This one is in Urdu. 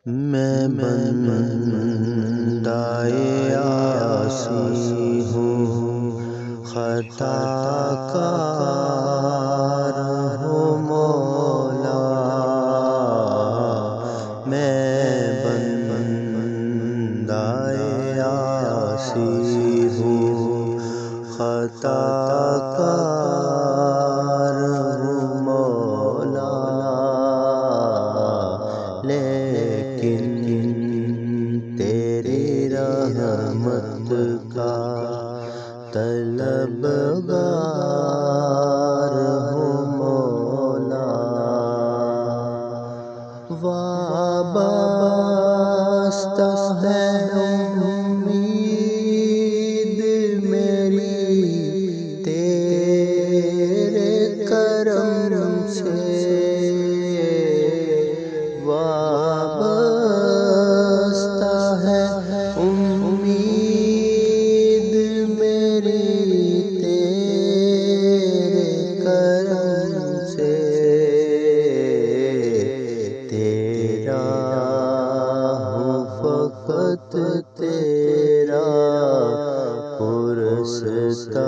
میں بندۂ عاصی ہوں، خطا کار ہوں مولا، میں بندۂ عاصی ہوں، خطا کار ہوں مولا، لیکن تیری رحمت کا طلبگار ہوں مولا، وابستہ ہے امید میری تیرے کرم سے، وابستہ ہے امید میری تیرے کرم سے، تیرا ہوں فقط تیرا پرستار